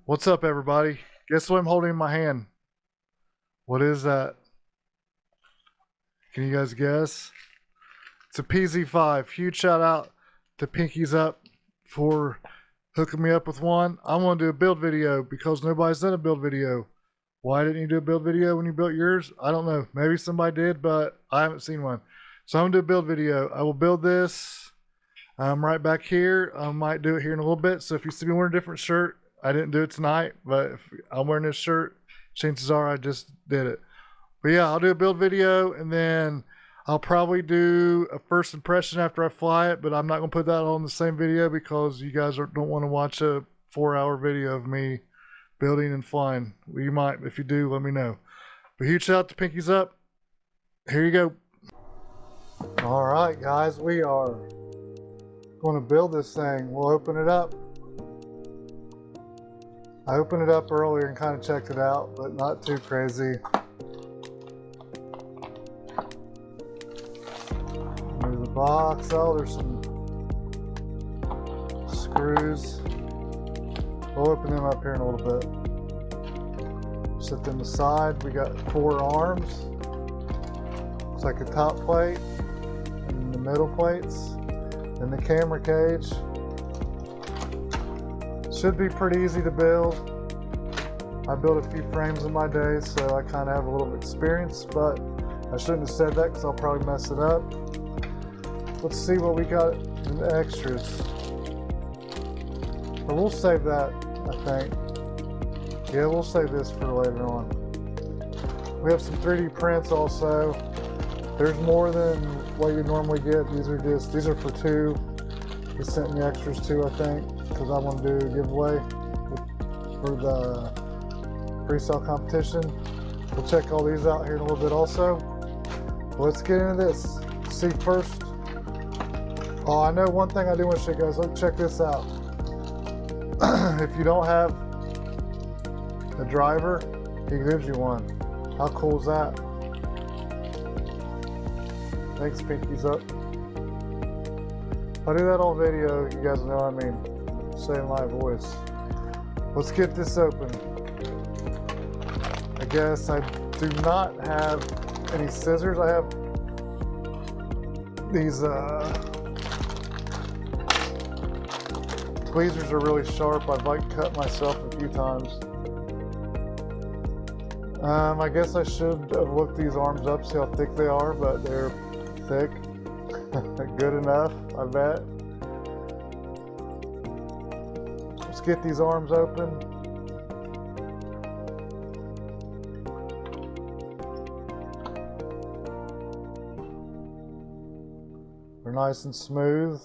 What's up, everybody? Guess what I'm holding in my hand? What is that? Can you guys guess? It's a PZ5. Huge shout out to Pinky's Up for hooking me up with one. I want to do a build video because nobody's done a build video. Why didn't you do a build video when you built yours? I don't know. Maybe somebody did, but I haven't seen one. So I'm going to do a build video. I will build this right back here. I might do it here in a little bit. So if you see me wearing a different shirt, I didn't do it tonight, but if I'm wearing this shirt, chances are I just did it. But yeah, I'll do a build video, and then I'll probably do a first impression after I fly it, but I'm not going to put that on the same video because you guys don't want to watch a 4-hour video of me building and flying. Well, you might. If you do, let me know. But huge shout out to Pinky's Up. Here you go. All right, guys, we are going to build this thing. We'll open it up. I opened it up earlier and kind of checked it out, but not too crazy. There's the box. Oh, there's some screws. We'll open them up here in a little bit. Set them aside. We got 4 arms. Looks like a top plate and the middle plates. And the camera cage. Should be pretty easy to build. I built a few frames in my day, so I kind of have a little experience, but I shouldn't have said that because I'll probably mess it up. Let's see what we got in the extras. But we'll save that, I think. Yeah, we'll save this for later on. We have some 3D prints also. There's more than what you normally get. These are for 2. He sent me extras too, I think, because I want to do a giveaway for the freestyle competition. We'll check all these out here in a little bit also. Let's get into this. See first. Oh, I know one thing I do want to show you guys. Let's check this out. If you don't have a driver, he gives you one. How cool is that? Thanks, Pinky's Up. If I do that on video, you guys know what I mean. Say my voice. Let's get this open. I guess I do not have any scissors. I have these tweezers are really sharp. I've like cut myself a few times. I guess I should have looked these arms up, see how thick they are, but they're thick. Good enough, I bet. Let's get these arms open. They're nice and smooth.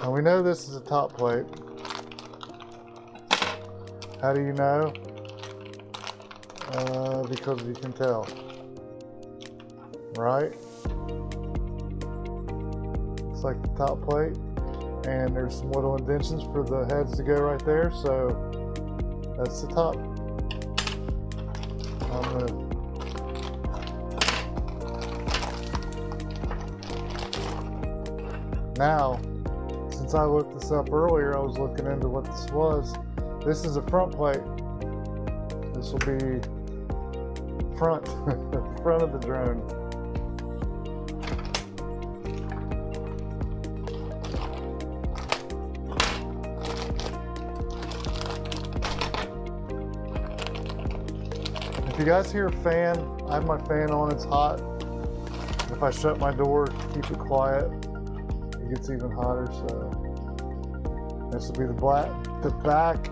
Now we know this is a top plate. How do you know? Because you can tell, right? It's like the top plate, and there's some little indentions for the heads to go right there, so that's the top. Now, since I looked this up earlier, I was looking into what this was. This is a front plate. This will be front of the drone. If you guys hear a fan, I have my fan on, it's hot. If I shut my door, keep it quiet, it gets even hotter. So this will be the back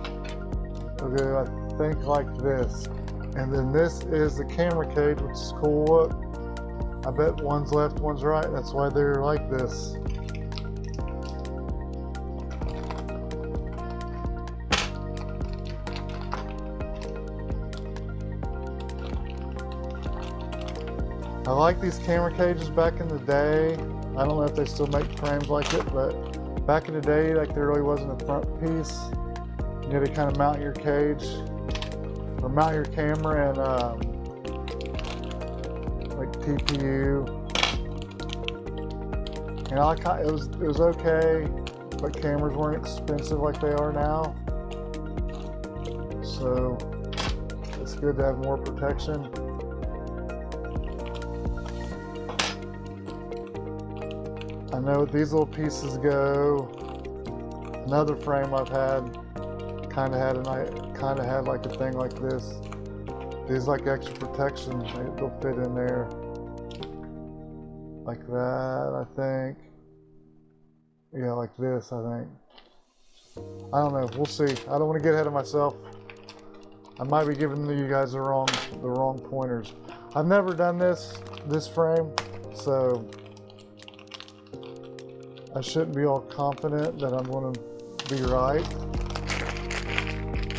will go, I think, like this. And then this is the camera cage, which is cool. Look, I bet one's left, one's right. That's why they're like this. I like these camera cages back in the day. I don't know if they still make frames like it, but back in the day, like there really wasn't a front piece. You had to kind of mount your cage or mount your camera and like TPU You know, it was okay, but cameras weren't expensive like they are now. So it's good to have more protection. I know what these little pieces go. Another frame I've had kind of had like a thing like this. These like extra protection, they'll fit in there like that, I think. Yeah, like this, I think. I don't know. We'll see. I don't want to get ahead of myself. I might be giving you guys the wrong pointers. I've never done this frame, so I shouldn't be all confident that I'm going to be right.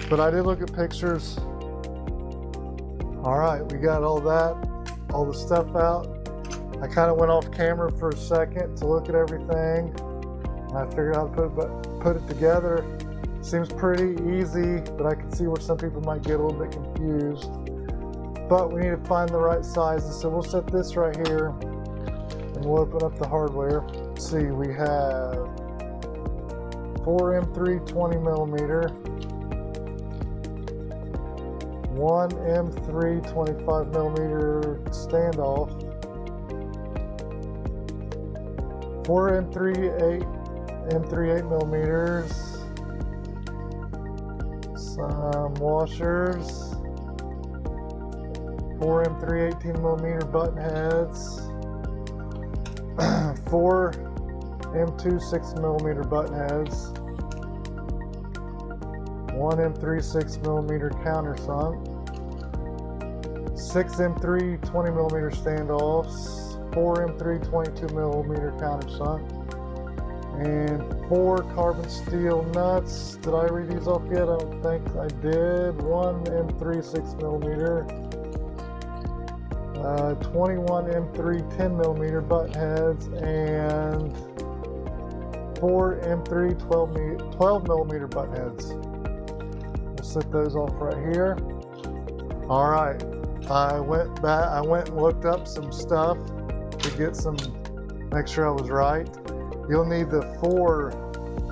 But I did look at pictures. All right, we got all the stuff out. I kind of went off camera for a second to look at everything, and I figured out how to put it together. Seems pretty easy, but I can see where some people might get a little bit confused. But we need to find the right sizes, so we'll set this right here, and we'll open up the hardware. Let's see, we have 4 M3 20 millimeter, 1 M3 25 millimeter standoff, 4 M3 8 millimeters, some washers, 4 M3 18 millimeter button heads, 4 M2 6 millimeter button heads, 1 M3 6 millimeter countersunk, 6 M3 20 millimeter standoffs, 4 M3 22 millimeter countersunk, and 4 carbon steel nuts. Did I read these off yet? I don't think I did. 1 M3 6 millimeter, 21 M3 10 millimeter button heads, and 4 M3 12 millimeter button heads. We'll set those off right here. All right, I went and looked up some stuff to make sure I was right. You'll need the 4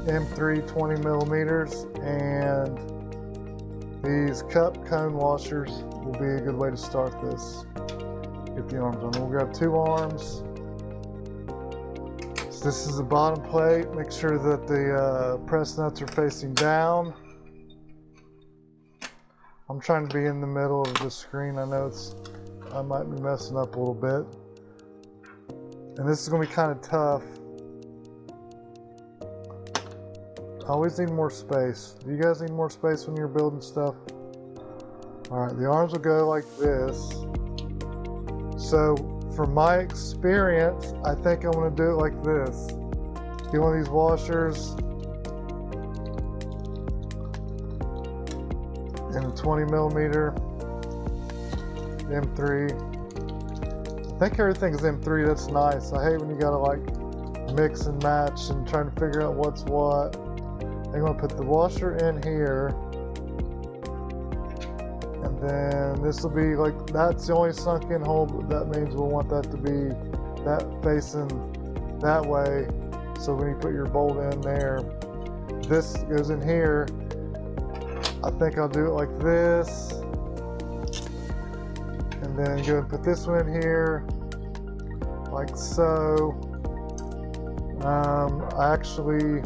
M3 20 millimeters, and these cup cone washers will be a good way to start this. Get the arms on. We'll grab 2 arms. So this is the bottom plate. Make sure that the press nuts are facing down. I'm trying to be in the middle of the screen. I know I might be messing up a little bit. And this is going to be kind of tough. I always need more space. Do you guys need more space when you're building stuff? Alright, the arms will go like this. So, from my experience, I think I'm going to do it like this. Get one of these washers in a 20 millimeter M3. I think everything's M3, that's nice. I hate when you gotta like mix and match and trying to figure out what's what. I'm gonna put the washer in here, and then this will be like, that's the only sunk in hole, but that means we'll want that to be that facing that way. So when you put your bolt in there, this goes in here. I think I'll do it like this, and then go and put this one in here, like so. I actually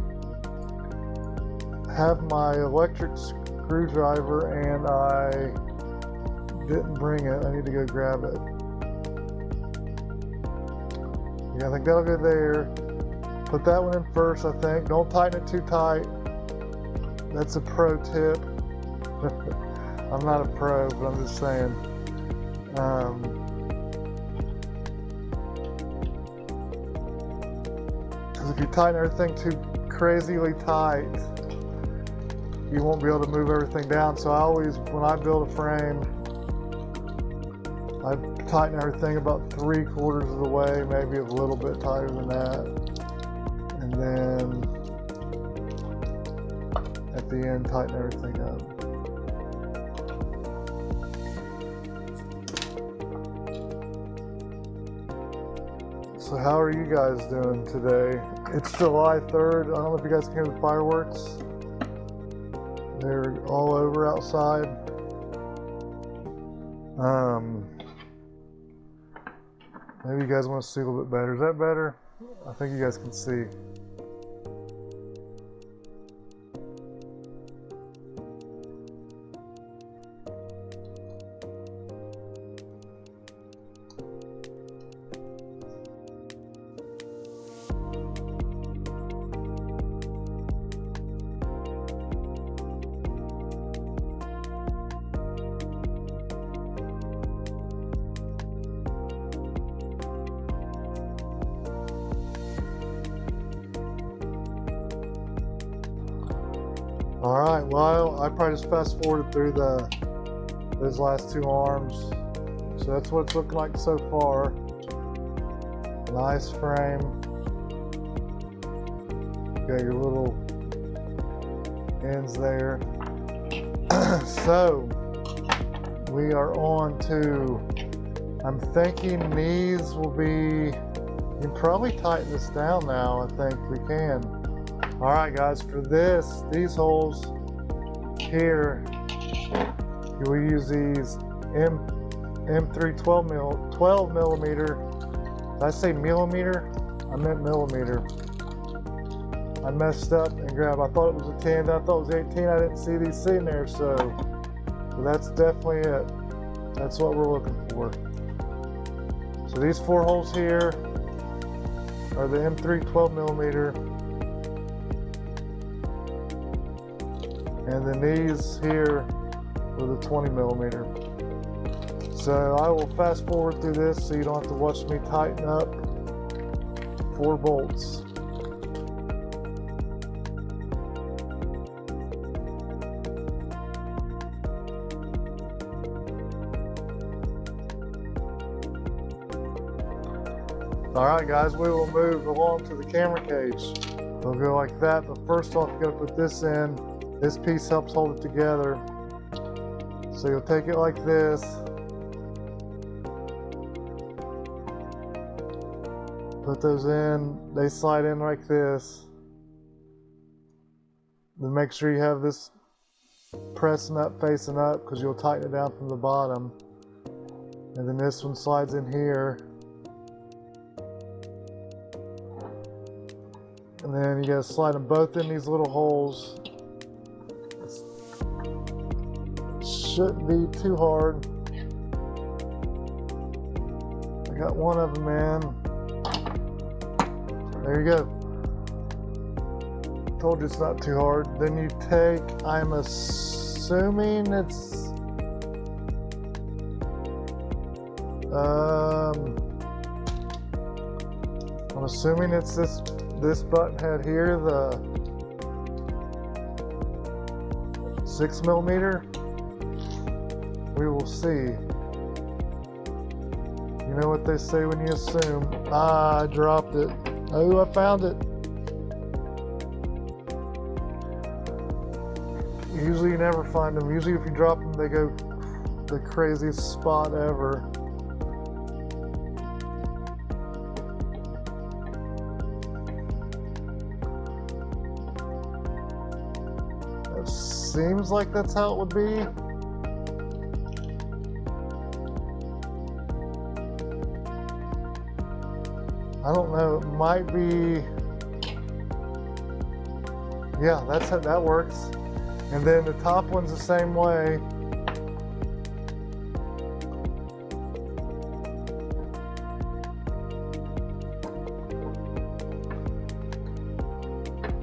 have my electric screwdriver and I didn't bring it. I need to go grab it. Yeah, I think that'll go there. Put that one in first, I think. Don't tighten it too tight. That's a pro tip. I'm not a pro, but I'm just saying. Because if you tighten everything too crazily tight, you won't be able to move everything down. So I always, when I build a frame, I tighten everything about 3/4 of the way, maybe a little bit tighter than that. And then at the end, tighten everything up. So how are you guys doing today? It's July 3rd. I don't know if you guys can hear the fireworks. They're all over outside. Maybe you guys want to see a little bit better. Is that better? I think you guys can see. All right, well, I probably just fast forwarded through those last two arms. So that's what it's looking like so far. Nice frame. Got your little ends there. So we are on to, I'm thinking knees will be, you can probably tighten this down now. I think we can. All right, guys, for these holes here, we use these M3 12 millimeter. Did I say millimeter? I meant millimeter. I messed up and grabbed, I thought it was a 10, I thought it was 18. I didn't see these sitting there, so that's definitely it. That's what we're looking for. So these 4 holes here are the M3 12 millimeter. And the knees here are the 20 millimeter. So I will fast forward through this so you don't have to watch me tighten up 4 bolts. All right, guys, we will move along to the camera cage. We'll go like that, but first off, you gotta put this in. This piece helps hold it together. So you'll take it like this. Put those in, they slide in like this. Then make sure you have this pressing up, facing up, because you'll tighten it down from the bottom. And then this one slides in here. And then you gotta slide them both in these little holes. Shouldn't be too hard. I got one of them in. There you go. Told you it's not too hard. Then you take, I'm assuming it's I'm assuming it's this button head here, the 6 millimeter. We will see. You know what they say when you assume. Ah, I dropped it. Oh, I found it. Usually you never find them. Usually if you drop them, they go the craziest spot ever. It seems like that's how it would be. I don't know, it might be, yeah, that's how that works. And then the top one's the same way.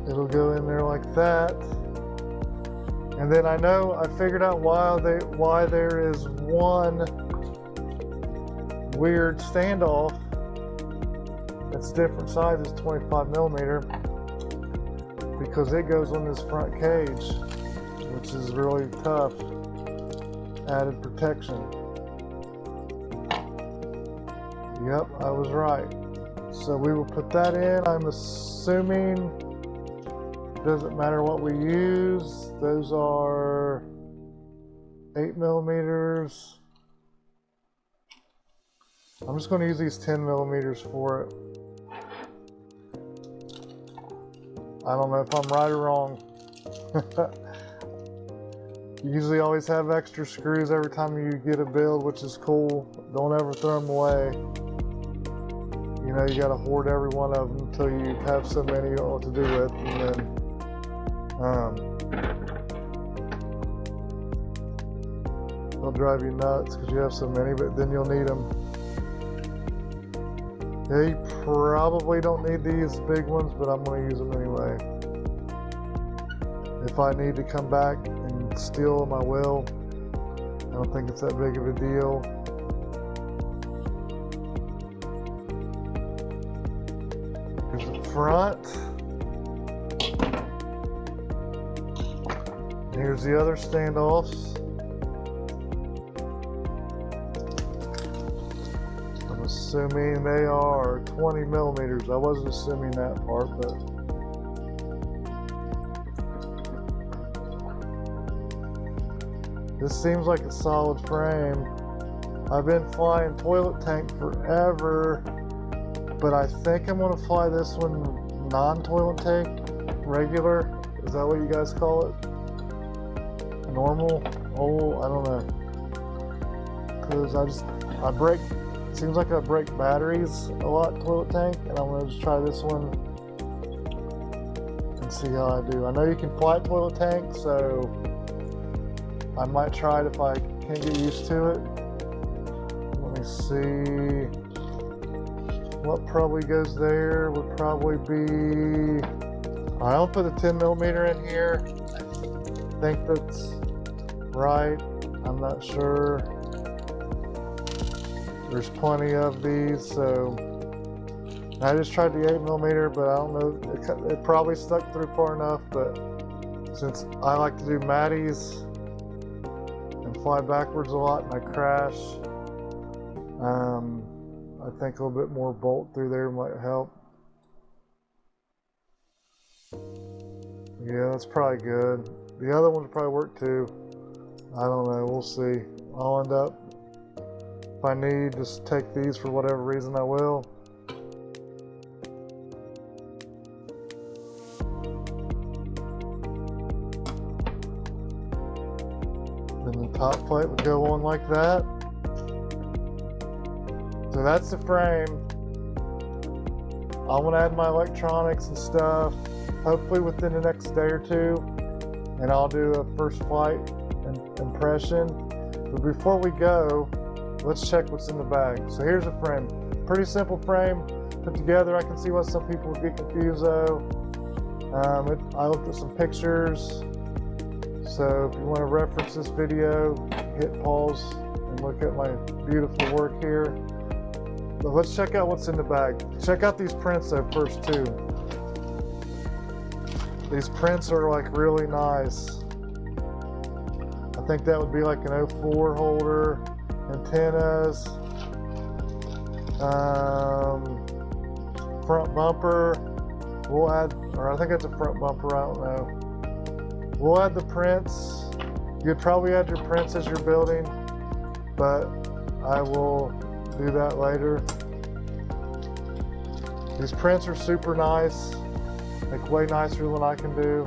It'll go in there like that. And then I know, I figured out why there is one weird standoff. It's different sizes, 25 millimeter, because it goes on this front cage, which is really tough. Added protection. Yep, I was right. So we will put that in. I'm assuming it doesn't matter what we use. Those are 8 millimeters. I'm just going to use these 10 millimeters for it. I don't know if I'm right or wrong. You usually always have extra screws every time you get a build, which is cool. Don't ever throw them away. You know, you gotta hoard every one of them until you have so many you don't know what to do with, and then they'll drive you nuts because you have so many, but then you'll need them. Yeah, you probably don't need these big ones, but I'm gonna use them anyway. If I need to come back and steal them, I will. I don't think it's that big of a deal. Here's the front. Here's the other standoffs. I'm assuming they are 20 millimeters. I wasn't assuming that part, but this seems like a solid frame. I've been flying toilet tank forever, but I think I'm gonna fly this one non-toilet tank, regular. Is that what you guys call it? Normal? Oh, I don't know. Cause I break, it seems like I break batteries a lot in toilet tank, and I'm gonna just try this one and see how I do. I know you can fly toilet tank, so I might try it if I can't get used to it. Let me see. What probably goes there would probably be... I'll put a 10 millimeter in here. I think that's right. I'm not sure. There's plenty of these, so... I just tried the 8 millimeter, but I don't know. It probably stuck through far enough, but since I like to do Matties, fly backwards a lot and I crash. I think a little bit more bolt through there might help. Yeah, that's probably good. The other ones probably work too. I don't know, we'll see. I'll end up, if I need to take these for whatever reason, I will. Then the top plate would go on like that. So that's the frame. I'm gonna add my electronics and stuff, hopefully within the next day or two, and I'll do a first flight impression. But before we go, let's check what's in the bag. So here's a frame. Pretty simple frame put together. I can see why some people would get confused though. I looked at some pictures. So if you want to reference this video, hit pause and look at my beautiful work here. But let's check out what's in the bag. Check out these prints though first too. These prints are like really nice. I think that would be like an 04 holder, antennas, front bumper. We'll add, or I think that's a front bumper, I don't know. We'll add the prints. You'd probably add your prints as you're building, but I will do that later. These prints are super nice, like way nicer than I can do.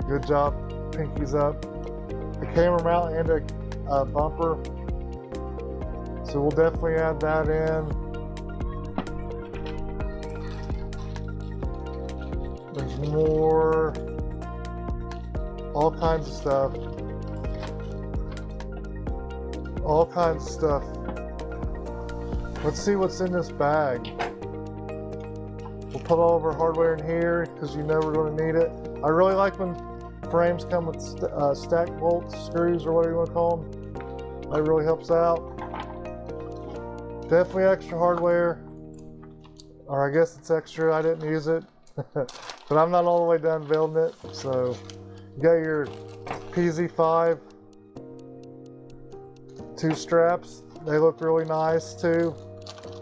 Good job, pinkies up. The camera mount and a bumper. So we'll definitely add that in. There's more, all kinds of stuff. All kinds of stuff. Let's see what's in this bag. We'll put all of our hardware in here because you know we're going to need it. I really like when frames come with stack bolts, screws, or whatever you want to call them. That really helps out. Definitely extra hardware. Or I guess it's extra, I didn't use it. But I'm not all the way done building it. So you got your PZ5 two straps. They look really nice too.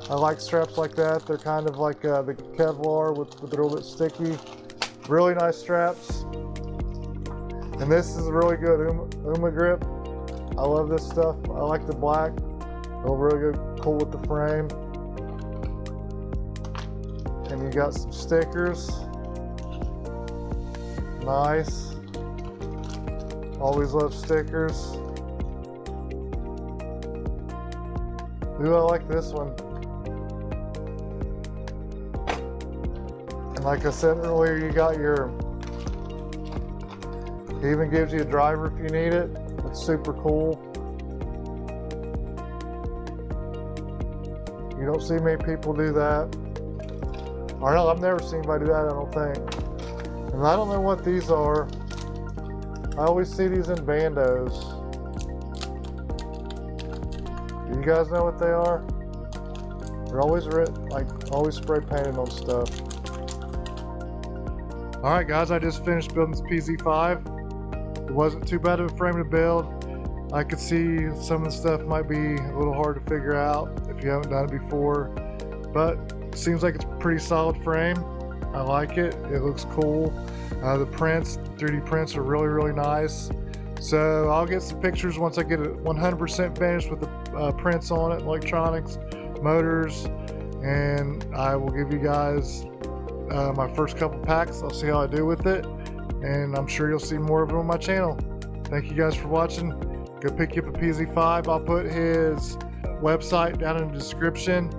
I like straps like that. They're kind of like the Kevlar with a little bit sticky. Really nice straps. And this is really good Uma grip. I love this stuff. I like the black. It'll really go cool with the frame. And you got some stickers. Nice. Always love stickers. Ooh, I like this one. And like I said earlier, you got your, it even gives you a driver if you need it. It's super cool. You don't see many people do that. Or no, I've never seen anybody do that, I don't think. And I don't know what these are. I always see these in bandos. Do you guys know what they are? They're always always spray painted on stuff. All right, guys, I just finished building this PZ5. It wasn't too bad of a frame to build. I could see some of the stuff might be a little hard to figure out if you haven't done it before, but it seems like it's a pretty solid frame. I like it. It looks cool. The prints, 3D prints are really, really nice. So I'll get some pictures once I get it 100% finished with the prints on it, electronics, motors, and I will give you guys my first couple packs. I'll see how I do with it, and I'm sure you'll see more of it on my channel. Thank you guys for watching. Go pick you up a PZ5. I'll put his website down in the description.